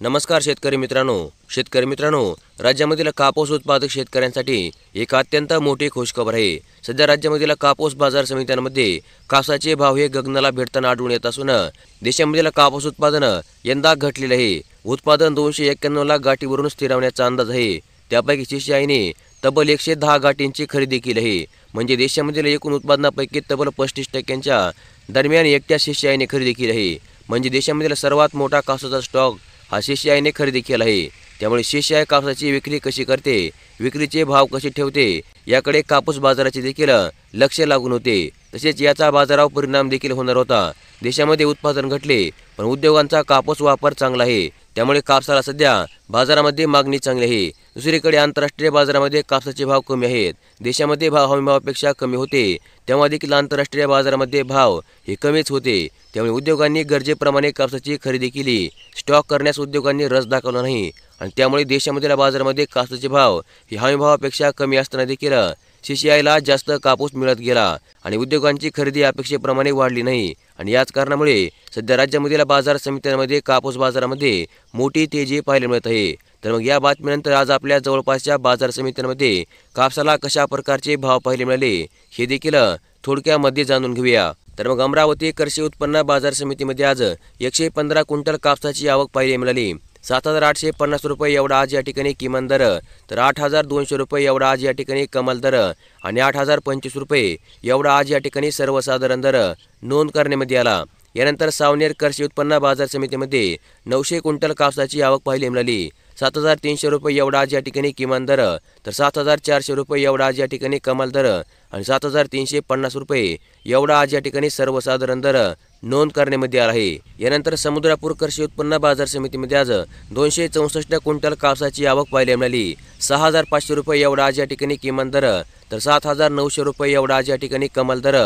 नमस्कार शेतकरी मित्रांनो, राज्यामधील कापूस उत्पादक शेतकऱ्यांसाठी एक अत्यंत मोठी खुशखबर आहे। सध्या राज्यामधील कापूस बाजार समित्यांमध्ये कापसाचे भाव हे गगनाला भिडताना आढळून येत असून देशामधील कापूस उत्पादन यंदा घटलेले आहे। उत्पादन 291 लाख गाठीवरून स्थिरावण्याचा अंदाज आहे। त्यापैकी सीसीआयने तब्बल 110 गाठींची खरेदी केली आहे। म्हणजे देशामधील एकूण उत्पादनापैकी तब्बल 35% दरम्यान एकट्या सीसीआयने खरेदी केली आहे। म्हणजे देशामधील सर्वात मोठा कापसाचा स्टॉक हा सीसीआयने खरेदी केला आहे। त्यामुळे सीसीआय कापसाची विक्री कशी करते, विक्रीचे भाव कसे ठेवते याकडे कापूस बाजाराचे देखील लक्ष लागून होते। तसेच याचा बाजारावर परिणाम देखील होणार होता। देशामध्ये उत्पादन घटले पण उद्योगांचा कापूस वापर चांगला आहे, त्यामुळे कापसाला सध्या बाजारामध्ये मागणी चांगली आहे। दुसरीकडे आंतरराष्ट्रीय बाजारामध्ये कापसाचे भाव कमी आहेत। देशामध्ये भाव हमीभावापेक्षा कमी होते तेव्हा देखील आंतरराष्ट्रीय बाजारामध्ये भाव हे कमीच होते। त्यामुळे उद्योगांनी गरजेप्रमाणे कापसाची खरेदी केली। स्टॉक करण्यास उद्योगांनी रस दाखवला नाही आणि त्यामुळे देशामधील बाजारामध्ये कापसाचे भाव हे हमीभावापेक्षा कमी असताना देखील सीसीआयला जास्त कापूस मिळत गेला आणि उद्योगांची खरेदी अपेक्षेप्रमाणे वाढली नाही। आणि याच कारणामुळे सध्या राज्यामधील बाजार समित्यांमध्ये कापूस बाजारामध्ये मोठी तेजी पाहायला मिळत आहे। तर मग या बातमीनंतर आज आपल्या जवळपासच्या बाजार समित्यांमध्ये कापसाला कशा प्रकारचे भाव पाहायला मिळाले हे देखील थोडक्यामध्ये जाणून घेऊया। तर मग अमरावती कृषी उत्पन्न बाजार समितीमध्ये आज 115 क्विंटल कापसाची आवक पाहायला मिळाली। 7,850 रुपये एवढा आज या ठिकाणी किमान दर, तर 8,200 रुपये एवढा आज या ठिकाणी कमाल दर आणि 8,025 रुपये एवढा आज या ठिकाणी सर्वसाधारण दर नोंद करण्यामध्ये आला। यानंतर सावनेर कृषी उत्पन्न बाजार समितीमध्ये 900 क्विंटल कापसाची आवक पाहायला मिळाली। 7,300 रुपये एवढा आज या ठिकाणी किमान दर, तर 7,400 रुपये एवढा आज या ठिकाणी कमाल दर आणि 7,350 रुपये एवढा आज या ठिकाणी सर्वसाधारण दर नोंद करण्यामध्ये आला आहे। यानंतर समुद्रापूर कृषी उत्पन्न बाजार समितीमध्ये आज 264 क्विंटल कापसाची आवक पाहायला मिळाली। 6,500 रुपये एवढा आज या ठिकाणी किमान दर, तर 7,900 रुपये एवढा आज या ठिकाणी कमाल दर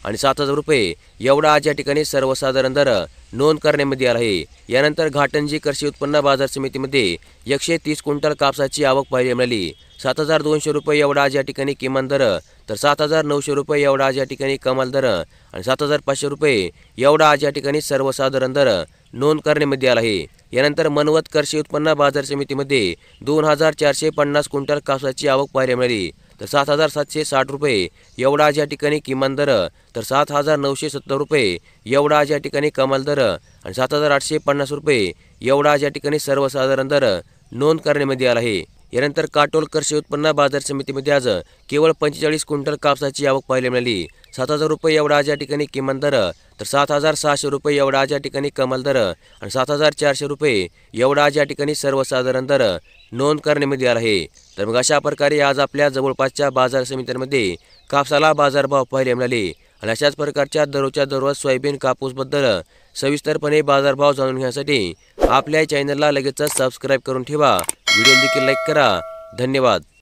आणि 7,000 रुपये एवढा आज या ठिकाणी सर्वसाधारण दर नोंद करण्यामध्ये आला आहे। यानंतर घाटंजी कृषी उत्पन्न बाजार समितीमध्ये 130 क्विंटल कापसाची आवक पाहायला मिळाली। 7,200 रुपये एवढा आज या ठिकाणी किमान दर, तर 7,900 रुपये एवढा आज या ठिकाणी कमाल दर आणि 7,500 रुपये एवढा आज या ठिकाणी सर्वसाधारण दर नोंद करण्यामध्ये आला आहे। यानंतर मनवत कृषी उत्पन्न बाजार समितीमध्ये 2,450 क्विंटल कापसाची आवक पाहायला मिळाली। तर 7,760 रुपये एवढा आज या ठिकाणी किमान दर, तर 7,970 रुपये एवढा आज या ठिकाणी कमाल दर आणि 7,850 रुपये एवढा आज या ठिकाणी सर्वसाधारण दर नोंद करण्यामध्ये आला आहे। यानंतर काटोल कृषी उत्पन्न बाजार समितीमध्ये आज केवळ 45 क्विंटल कापसाची आवक पाहायला मिळाली। 7,000 रुपये एवढा आज या ठिकाणी किमान दर, तर 7,600 रुपये एवढा आज या ठिकाणी कमाल दर आणि 7,400 रुपये एवढा आज या ठिकाणी सर्वसाधारण दर नोंद करण्यामध्ये आला आहे। तर मग अशा प्रकारे आज आपल्या जवळपासच्या बाजार समित्यांमध्ये कापसाला बाजारभाव पाहायला मिळाले आणि अशाच प्रकारच्या दररोज सोयाबीन कापूसबद्दल सविस्तरपणे बाजारभाव जाणून घेण्यासाठी आपल्या चॅनलला लगेचच सबस्क्राईब करून ठेवा। व्हिडिओ देखील लाईक करा। धन्यवाद।